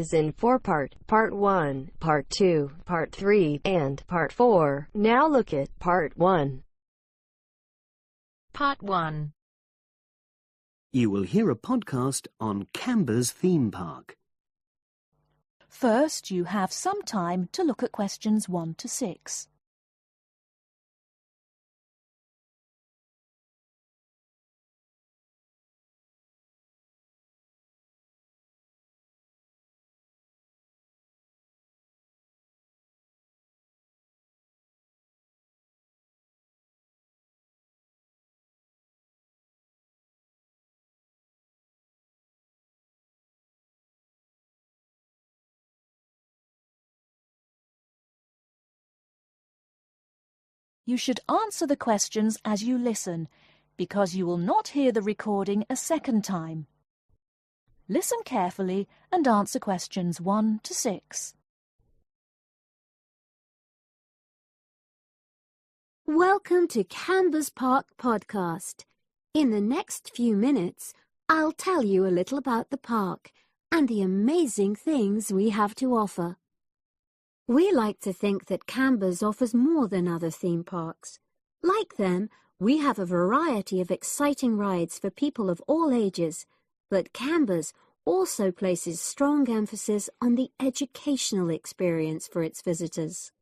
is in four-part, Part 1, Part 2, Part 3, and Part 4. Now look at Part 1. Part 1. You will hear a podcast on Canberra's theme park. First, you have some time to look at questions 1 to 6. You should answer the questions as you listen, because you will not hear the recording a second time. Listen carefully and answer questions 1 to 6. Welcome to Canberra's Park podcast. In the next few minutes, I'll tell you a little about the park and the amazing things we have to offer. We like to think that Canberra's offers more than other theme parks. Like them, we have a variety of exciting rides for people of all ages, but Canberra's also places strong emphasis on the educational experience for its visitors.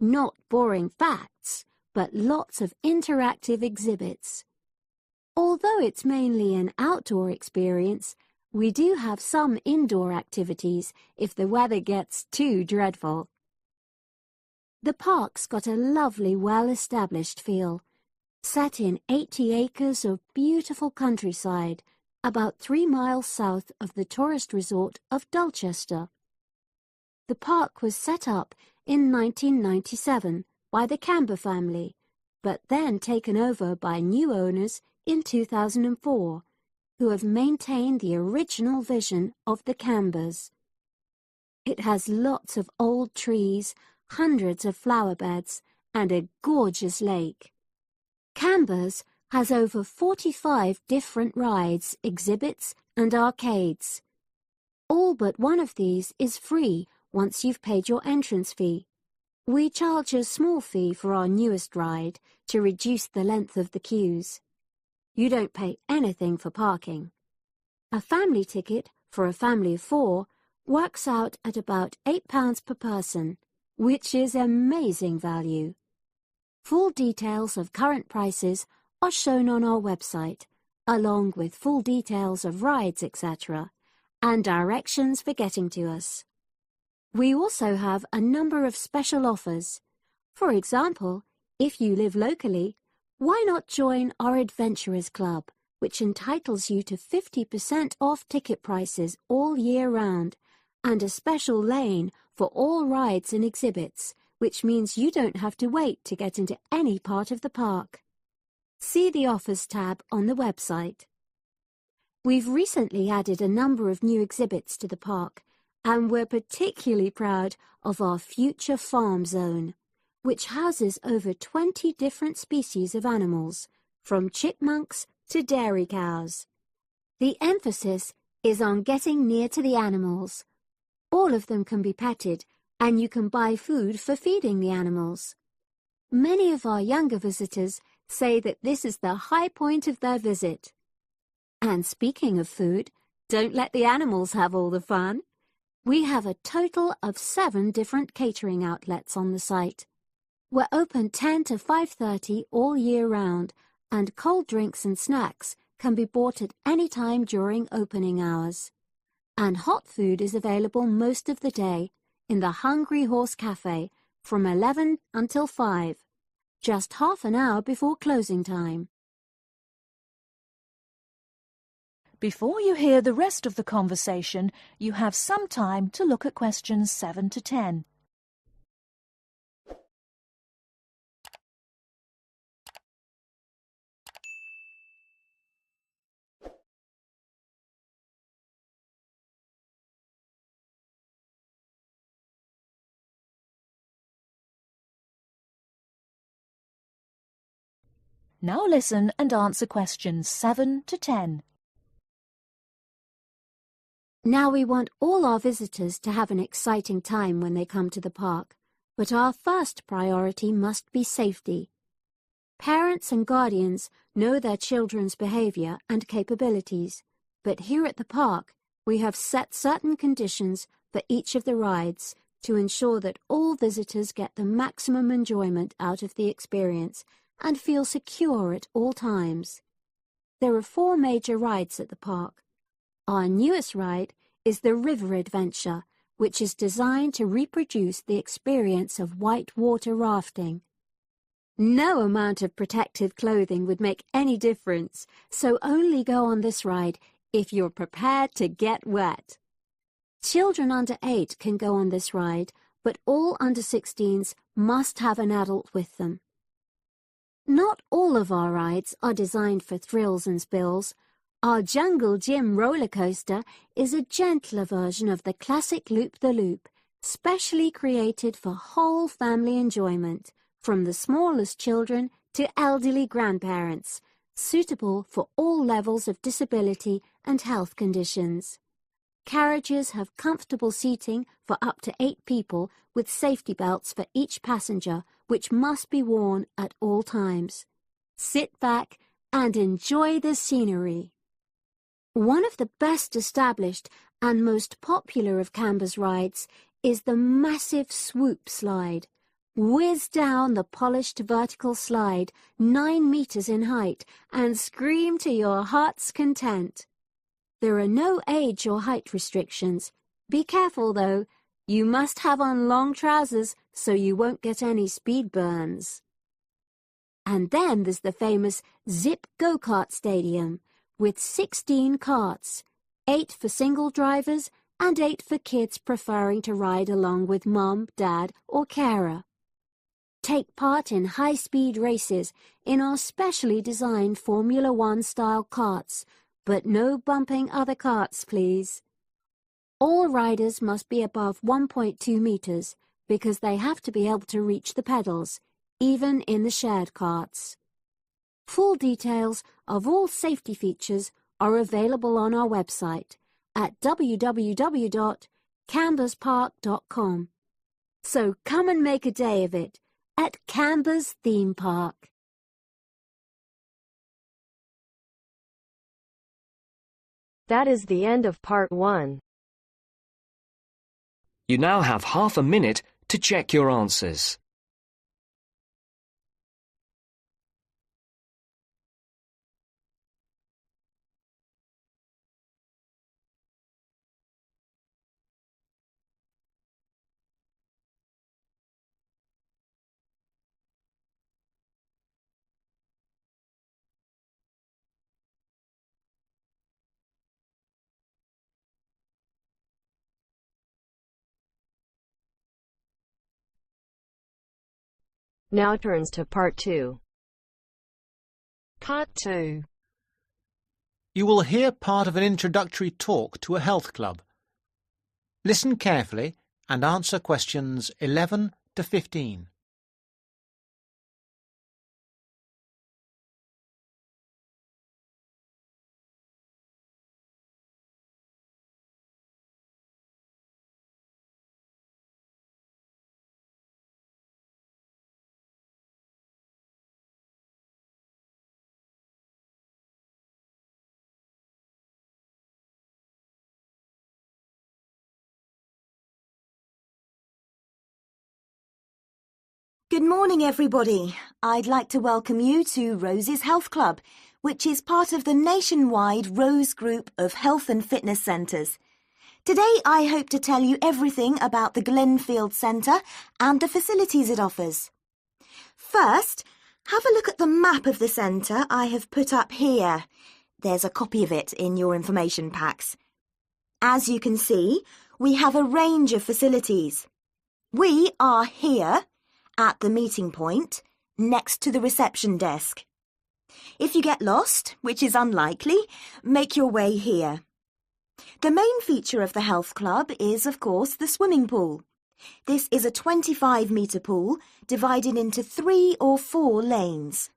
Not boring facts, but lots of interactive exhibits. Although it's mainly an outdoor experience, we do have some indoor activities if the weather gets too dreadful. The park's got a lovely, well-established feel, set in 80 acres of beautiful countryside, about 3 miles south of the tourist resort of Dulchester. The park was set up in 1997 by the Canberra family, but then taken over by new owners in 2004, who have maintained the original vision of the Canberras. It has lots of old trees, hundreds of flower beds, and a gorgeous lake. Canberra's has over 45 different rides, exhibits, and arcades. All but one of these is free once you've paid your entrance fee. We charge a small fee for our newest ride to reduce the length of the queues. You don't pay anything for parking. A family ticket for a family of 4 works out at about £8 per person, which is amazing value. Full details of current prices are shown on our website, along with full details of rides, etc., and directions for getting to us. We also have a number of special offers. For example, if you live locally, why not join our Adventurers Club, which entitles you to 50% off ticket prices all year round, and a special lane for all rides and exhibits, which means you don't have to wait to get into any part of the park. See the Offers tab on the website. We've recently added a number of new exhibits to the park, and we're particularly proud of our Future Farm Zone, which houses over 20 different species of animals, from chipmunks to dairy cows. The emphasis is on getting near to the animals. All of them can be petted, and you can buy food for feeding the animals. Many of our younger visitors say that this is the high point of their visit. And speaking of food, don't let the animals have all the fun. We have a total of 7 different catering outlets on the site. We're open 10 to 5:30 all year round, and cold drinks and snacks can be bought at any time during opening hours. And hot food is available most of the day in the Hungry Horse Cafe from 11 until 5, just half an hour before closing time. Before you hear the rest of the conversation, you have some time to look at questions 7 to 10. Now listen and answer questions 7 to 10. Now we want all our visitors to have an exciting time when they come to the park, but our first priority must be safety. Parents and guardians know their children's behavior and capabilities, but here at the park, we have set certain conditions for each of the rides to ensure that all visitors get the maximum enjoyment out of the experience and feel secure at all times. There are 4 major rides at the park. Our newest ride is the River Adventure, which is designed to reproduce the experience of whitewater rafting. No amount of protective clothing would make any difference, so only go on this ride if you're prepared to get wet. Children under 8 can go on this ride, but all under 16s must have an adult with them. Not all of our rides are designed for thrills and spills. Our Jungle Gym roller coaster is a gentler version of the classic Loop-the-Loop, specially created for whole family enjoyment, from the smallest children to elderly grandparents, suitable for all levels of disability and health conditions. Carriages have comfortable seating for up to 8 people with safety belts for each passenger, which must be worn at all times. Sit back and enjoy the scenery. One of the best established and most popular of Canberra's rides is the massive swoop slide. Whiz down the polished vertical slide 9 meters in height and scream to your heart's content. There are no age or height restrictions. Be careful though, you must have on long trousers so you won't get any speed burns. And then there's the famous Zip Go-Kart Stadium with 16 karts, 8 for single drivers and 8 for kids preferring to ride along with mum, dad or carer. Take part in high-speed races in our specially designed Formula One style karts, but no bumping other karts, please. All riders must be above 1.2 meters because they have to be able to reach the pedals, even in the shared karts. Full details of all safety features are available on our website at www.camberspark.com. So come and make a day of it at Canberra's theme park. That is the end of part 1. You now have half a minute to check your answers. Now turns to part 2. Part 2. You will hear part of an introductory talk to a health club. Listen carefully and answer questions 11 to 15. Good morning, everybody. I'd like to welcome you to Rose's Health Club, which is part of the nationwide Rose Group of Health and Fitness Centres. Today, I hope to tell you everything about the Glenfield Centre and the facilities it offers. First, have a look at the map of the centre I have put up here. There's a copy of it in your information packs. As you can see, we have a range of facilities. We are here at the meeting point, next to the reception desk. If you get lost, which is unlikely, make your way here. The main feature of the health club is, of course, the swimming pool. This is a 25-metre pool divided into 3 or 4 lanes.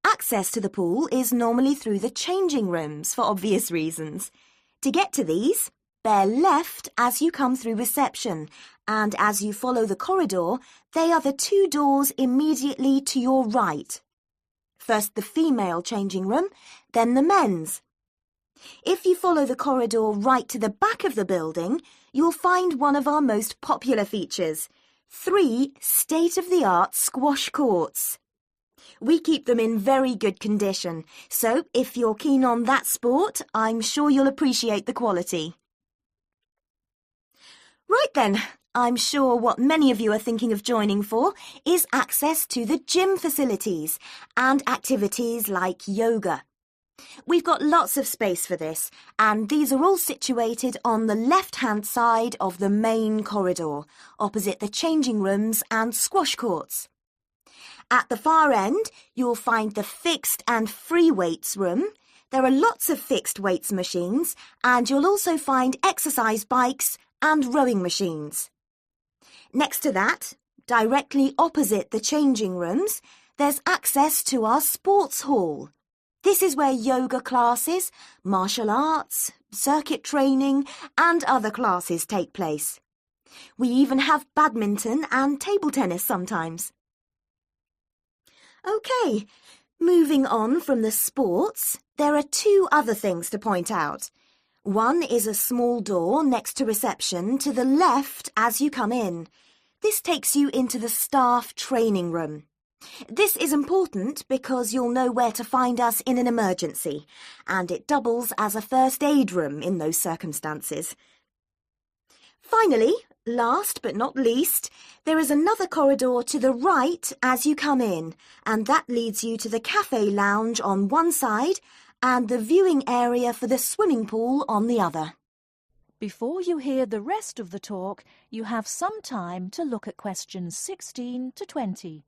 Access to the pool is normally through the changing rooms for obvious reasons. To get to these, bear left as you come through reception, and as you follow the corridor, they are the 2 doors immediately to your right. First the female changing room, then the men's. If you follow the corridor right to the back of the building, you'll find one of our most popular features, 3 state-of-the-art squash courts. We keep them in very good condition, so if you're keen on that sport, I'm sure you'll appreciate the quality. Right then, I'm sure what many of you are thinking of joining for is access to the gym facilities and activities like yoga. We've got lots of space for this, and these are all situated on the left-hand side of the main corridor, opposite the changing rooms and squash courts. At the far end, you'll find the fixed and free weights room. There are lots of fixed weights machines, and you'll also find exercise bikes and rowing machines. Next to that, directly opposite the changing rooms, there's access to our sports hall. This is where yoga classes, martial arts, circuit training and other classes take place. We even have badminton and table tennis sometimes. OK, moving on from the sports, there are 2 other things to point out. One is a small door next to reception to the left as you come in. This takes you into the staff training room. This is important because you'll know where to find us in an emergency, and it doubles as a first aid room in those circumstances. Finally, last but not least, there is another corridor to the right as you come in, and that leads you to the cafe lounge on one side and the viewing area for the swimming pool on the other. Before you hear the rest of the talk, you have some time to look at questions 16 to 20.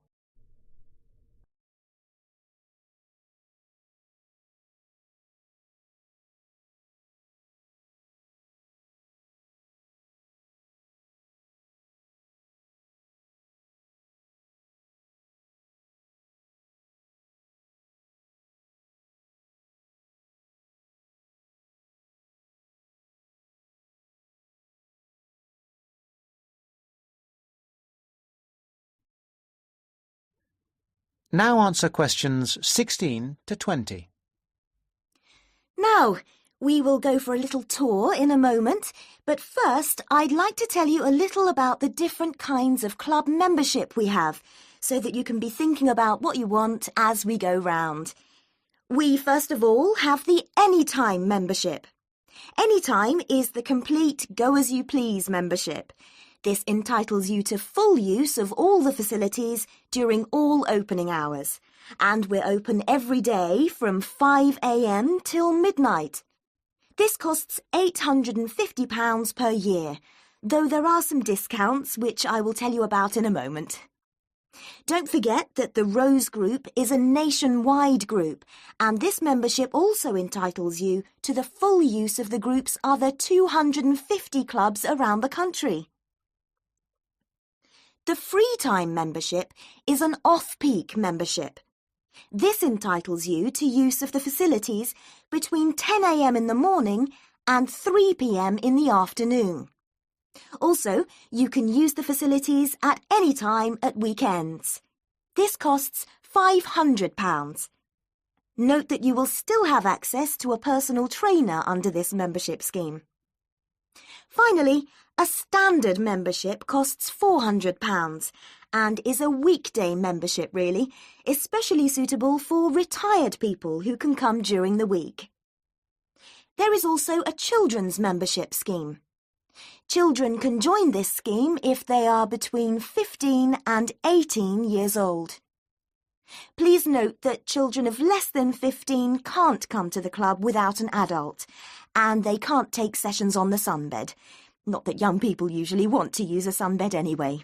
Now answer questions 16 to 20. Now, we will go for a little tour in a moment, but first I'd like to tell you a little about the different kinds of club membership we have, so that you can be thinking about what you want as we go round. We first of all have the Anytime membership. Anytime is the complete go-as-you-please membership. This entitles you to full use of all the facilities during all opening hours, and we're open every day from 5 a.m. till midnight. This costs £850 per year, though there are some discounts which I will tell you about in a moment. Don't forget that the Rose Group is a nationwide group, and this membership also entitles you to the full use of the group's other 250 clubs around the country. The Free Time membership is an off-peak membership. This entitles you to use of the facilities between 10 a.m. in the morning and 3 p.m. in the afternoon. Also, you can use the facilities at any time at weekends. This costs £500. Note that you will still have access to a personal trainer under this membership scheme. Finally, a standard membership costs £400 and is a weekday membership really, especially suitable for retired people who can come during the week. There is also a children's membership scheme. Children can join this scheme if they are between 15 and 18 years old. Please note that children of less than 15 can't come to the club without an adult, and they can't take sessions on the sunbed. Not that young people usually want to use a sunbed anyway.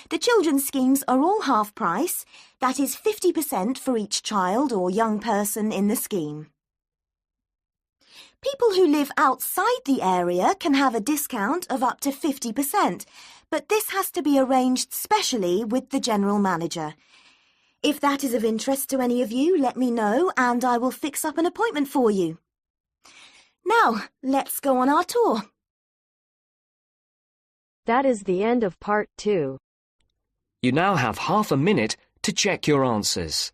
The children's schemes are all half price, that is 50% for each child or young person in the scheme. People who live outside the area can have a discount of up to 50%, but this has to be arranged specially with the general manager. If that is of interest to any of you, let me know and I will fix up an appointment for you. Now, let's go on our tour. That is the end of part 2. You now have half a minute to check your answers.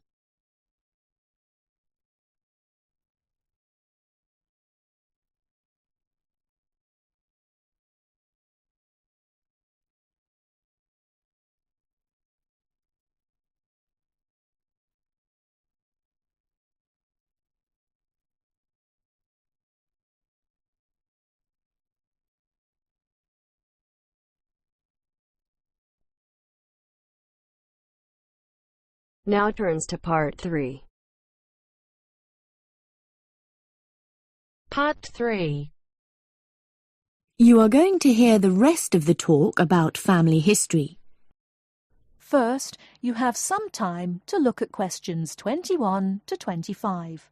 Now turns to part 3. Part 3. You are going to hear the rest of the talk about family history. First, you have some time to look at questions 21 to 25.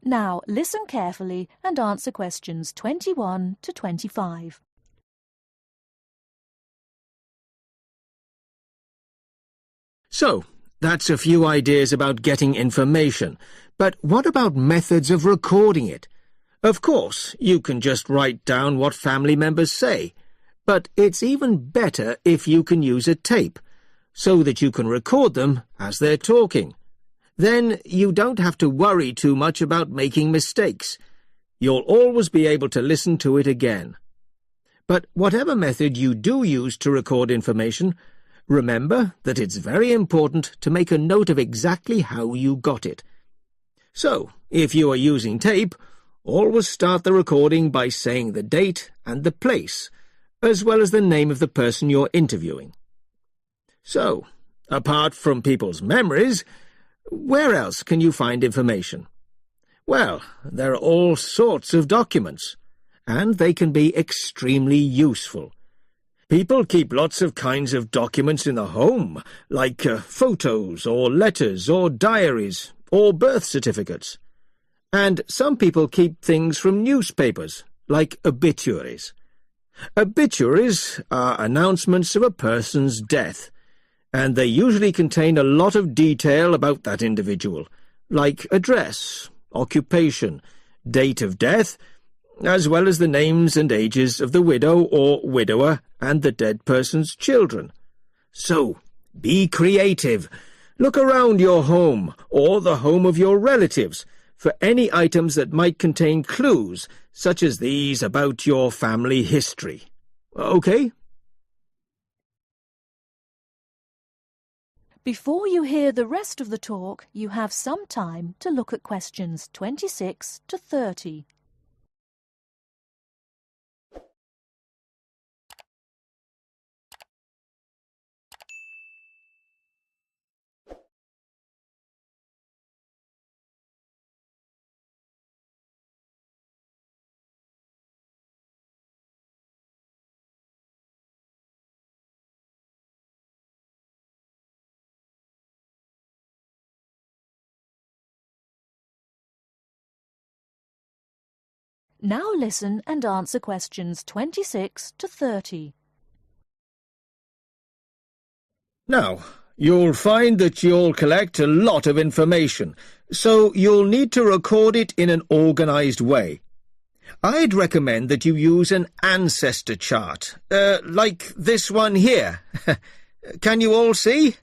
Now listen carefully and answer questions 21 to 25. So, that's a few ideas about getting information. But what about methods of recording it? Of course, you can just write down what family members say. But it's even better if you can use a tape, so that you can record them as they're talking. Then you don't have to worry too much about making mistakes. You'll always be able to listen to it again. But whatever method you do use to record information, remember that it's very important to make a note of exactly how you got it. So, if you are using tape, always start the recording by saying the date and the place, as well as the name of the person you're interviewing. So, apart from people's memories, where else can you find information? Well, there are all sorts of documents, and they can be extremely useful. People keep lots of kinds of documents in the home, like photos or letters or diaries or birth certificates. And some people keep things from newspapers, like obituaries. Obituaries are announcements of a person's death, and they usually contain a lot of detail about that individual, like address, occupation, date of death, as well as the names and ages of the widow or widower and the dead person's children. So, be creative. Look around your home or the home of your relatives for any items that might contain clues, such as these about your family history. Okay? Before you hear the rest of the talk, you have some time to look at questions 26 to 30. Now listen and answer questions 26 to 30. Now, you'll find that you'll collect a lot of information, so you'll need to record it in an organised way. I'd recommend that you use an ancestor chart, like this one here. Can you all see?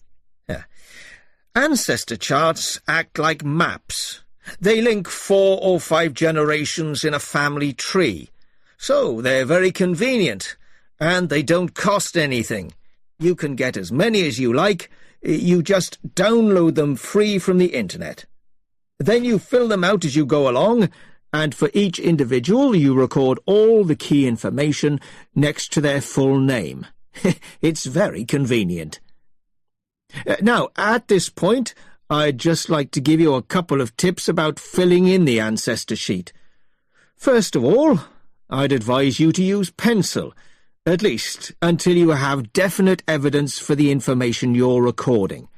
Ancestor charts act like maps. They link 4 or 5 generations in a family tree, so they're very convenient, and they don't cost anything. You can get as many as you like. You just download them free from the internet. Then you fill them out as you go along, and for each individual you record all the key information next to their full name. It's very convenient. Now, at this point, I'd just like to give you a couple of tips about filling in the ancestor sheet. First of all, I'd advise you to use pencil, at least until you have definite evidence for the information you're recording.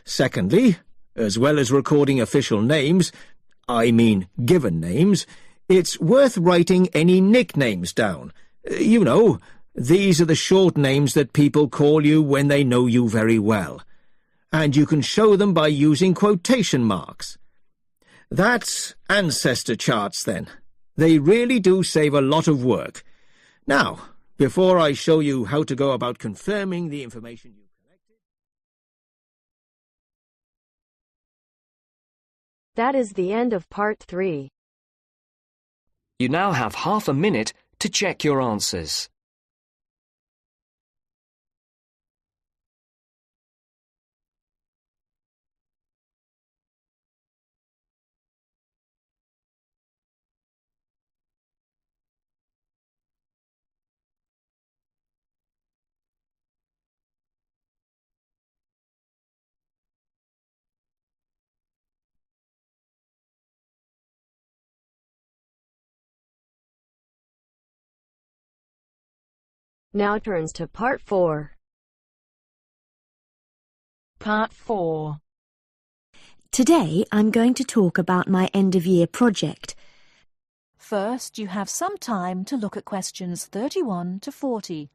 Secondly, as well as recording official names, I mean given names, it's worth writing any nicknames down. You know, these are the short names that people call you when they know you very well. And you can show them by using quotation marks. That's ancestor charts, then. They really do save a lot of work. Now, before I show you how to go about confirming the information you collected... That is the end of part 3. You now have half a minute to check your answers. Now turns to part 4. Part 4. Today I'm going to talk about my end-of-year project. First, you have some time to look at questions 31 to 40.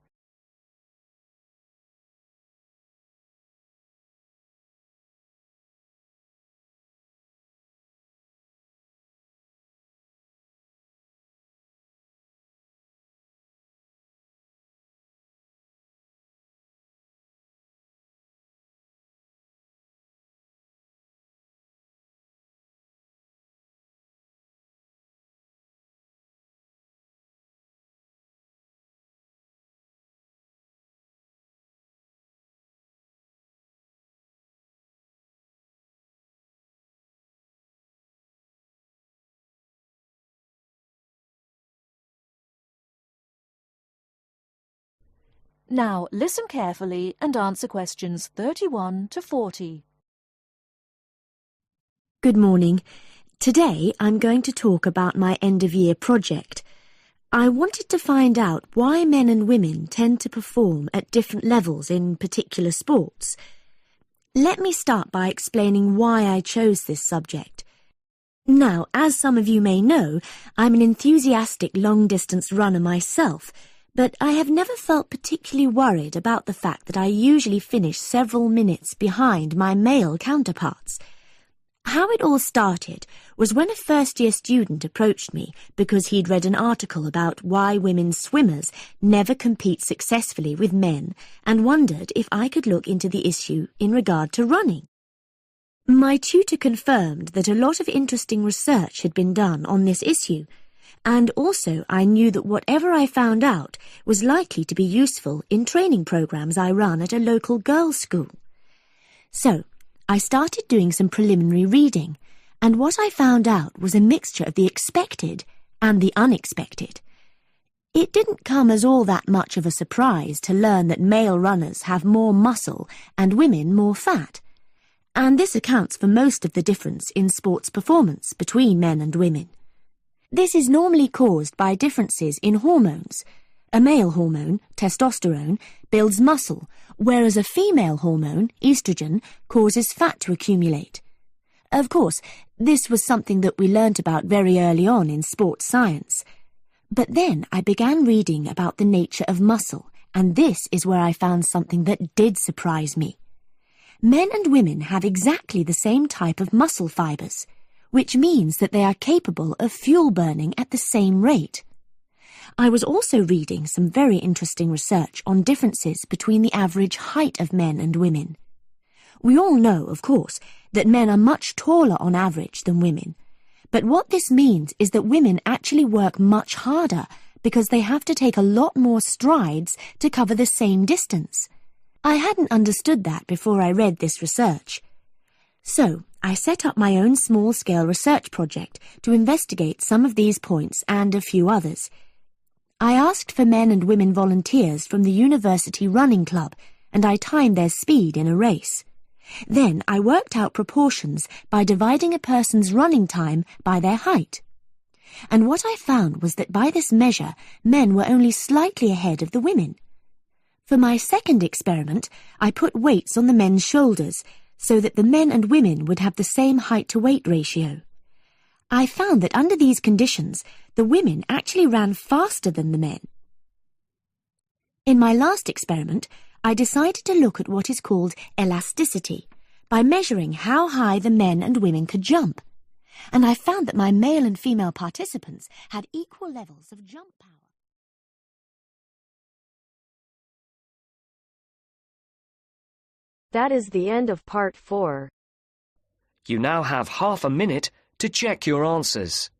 Now listen carefully and answer questions 31 to 40. Good morning. Today I'm going to talk about my end-of-year project. I wanted to find out why men and women tend to perform at different levels in particular sports. Let me start by explaining why I chose this subject. Now, as some of you may know, I'm an enthusiastic long-distance runner myself, but I have never felt particularly worried about the fact that I usually finish several minutes behind my male counterparts. How it all started was when a first-year student approached me because he'd read an article about why women swimmers never compete successfully with men and wondered if I could look into the issue in regard to running. My tutor confirmed that a lot of interesting research had been done on this issue, and also I knew that whatever I found out was likely to be useful in training programs I run at a local girls' school. So, I started doing some preliminary reading, and what I found out was a mixture of the expected and the unexpected. It didn't come as all that much of a surprise to learn that male runners have more muscle and women more fat, and this accounts for most of the difference in sports performance between men and women. This is normally caused by differences in hormones. A male hormone, testosterone, builds muscle, whereas a female hormone, estrogen, causes fat to accumulate. Of course, this was something that we learnt about very early on in sports science. But then I began reading about the nature of muscle, and this is where I found something that did surprise me. Men and women have exactly the same type of muscle fibers, which means that they are capable of fuel burning at the same rate. I was also reading some very interesting research on differences between the average height of men and women. We all know, of course, that men are much taller on average than women, but what this means is that women actually work much harder because they have to take a lot more strides to cover the same distance. I hadn't understood that before I read this research. So, I set up my own small-scale research project to investigate some of these points and a few others. I asked for men and women volunteers from the university running club, and I timed their speed in a race. Then I worked out proportions by dividing a person's running time by their height. and what I found was that by this measure, men were only slightly ahead of the women. For my second experiment, I put weights on the men's shoulders so that the men and women would have the same height-to-weight ratio. I found that under these conditions, the women actually ran faster than the men. In my last experiment, I decided to look at what is called elasticity by measuring how high the men and women could jump, and I found that my male and female participants had equal levels of jump power. That is the end of part 4. You now have half a minute to check your answers.